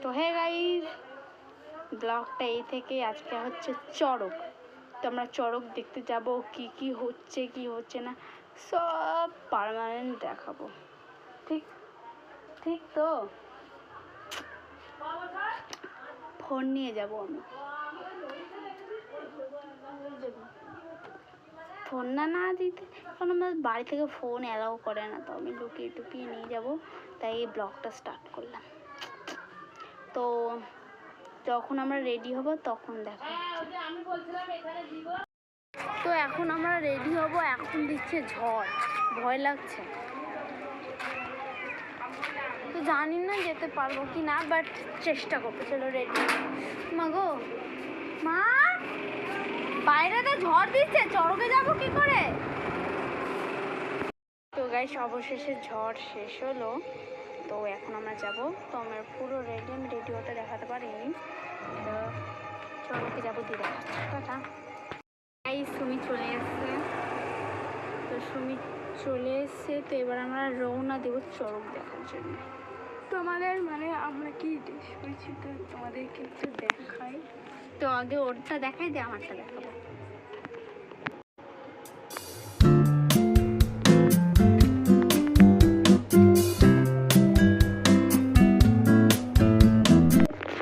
তো hey guys, ব্লগটা এই থেকে আজকে হচ্ছে চড়ক। তো আমরা চড়ক দেখতে যাব, কি হচ্ছে কি হচ্ছে না সব পার্মানেন্ট দেখাবো। ঠিক ঠিক তো ফোন নিয়ে যাব আমি, ফোন না দিতে, কারণ আমার বাড়ি থেকে ফোন অ্যালাউ করে না, তো আমি লুকিয়ে টুকিয়ে নিয়ে যাব। তাই এই ব্লগটা স্টার্ট করলাম। তো যখন আমরা রেডি হব তখন দেখা হচ্ছে। তো এখন আমরা রেডি হব, এখন দিচ্ছে ঝড়, ভয় লাগছে। তো জানি না যেতে পারবো কি না, বাট চেষ্টা করবো। চলো রেডি। মা গো মা, বাইরে তো ঝড় দিচ্ছে, চড়কে যাবো কি করে? তো গাইস অবশেষে ঝড় শেষ হলো, তো এখন আমরা যাব। তো আমার পুরো রেডি, আমি রেডিওটা দেখাতে পারিনি, তো চড়কে যাবো। দিয়ে দেখাচ্ছি, টাটা। গাইস সুমি চলে এসছে, তো সুমি চলে এসছে। তো এবার আমরা রওনা দেবো চড়ক দেখার জন্য। তোমাদের মানে আমরা কি ড্রেস পরেছি তো তোমাদেরকে একটু দেখাই। তো আগে ওরটা দেখাই দিয়ে আমারটা দেখাবো।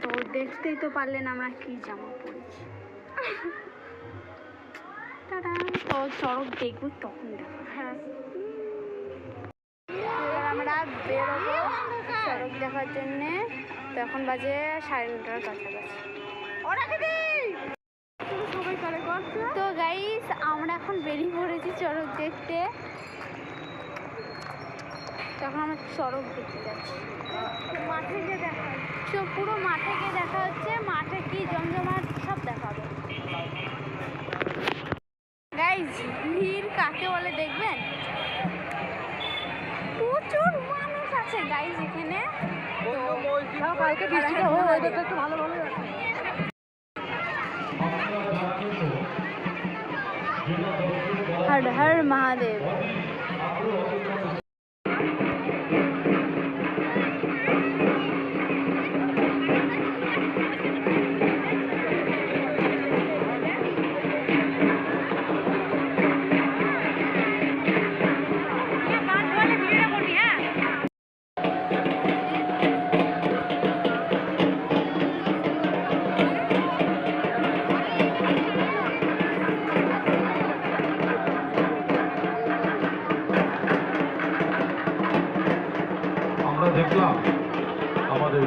তো দেখতেই তো পারলেন আমরা কি জামা পরেছি। টাটা। তো চড়ক দেখবো তখন দেখো। হ্যাঁ, আমরা বেরোবো চড়ক দেখার জন্যে। তো এখন বাজে 9:30টার কাছাকাছি। তো গাইস আমরা এখন বেরিয়ে পড়েছি চড়ক দেখতে। তখন আমরা চড়ক দেখতে যাচ্ছি। মাঠে গিয়ে দেখা তো পুরো মাঠে গিয়ে দেখা হচ্ছে, মাঠে কি জমজমাট সব দেখাবে। গাইস ভিড় কাকে বলে দেখবেন, প্রচুর মানুষ আছে গাইস এখানে। হর হর মহাদেব। দেখলাম আমাদের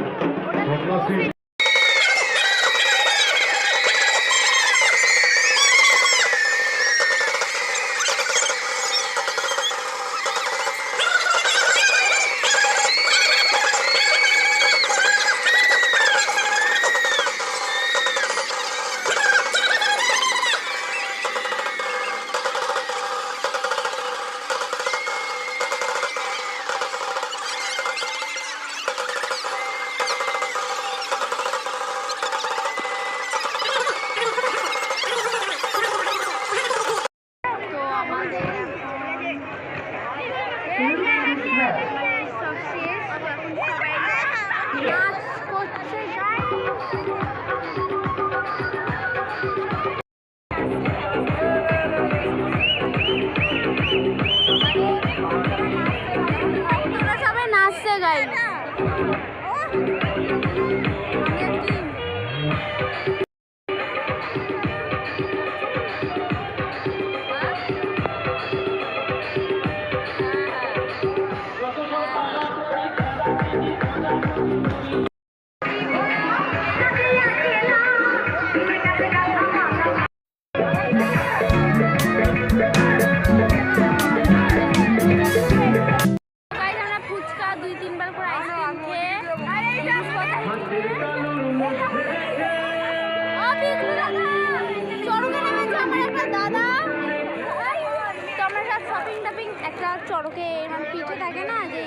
চড়কে মানে পিঠে থাকে না যে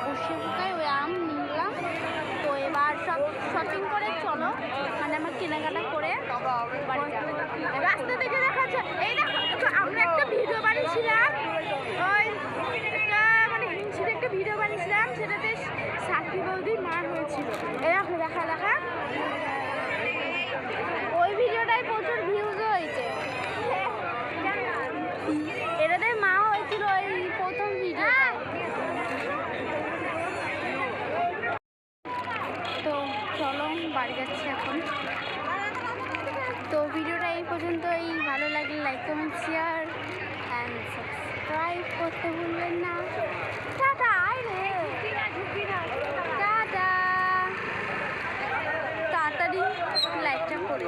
বসে শুকায়, ওই আম নিলাম। তো এবার সব শপিং করে চলো, মানে আমার কেনাকাটা করে বাড়ি যাবো। রাস্তা থেকে দেখাচ্ছে এই দেখো, আমরা একটা ভিডিও বানিয়েছিলাম, ওই একটা মানে হিংসির একটা ভিডিও বানিয়েছিলাম, সেটাতে সাথী বৌদির মা হয়েছিল। এরকম তো ভিডিওটা এই পর্যন্তই। ভালো লাগলে like comment share and subscribe করতে ভুলবেন না। টাটা রে, টাটা, তাড়াতাড়ি লাইকটা করে।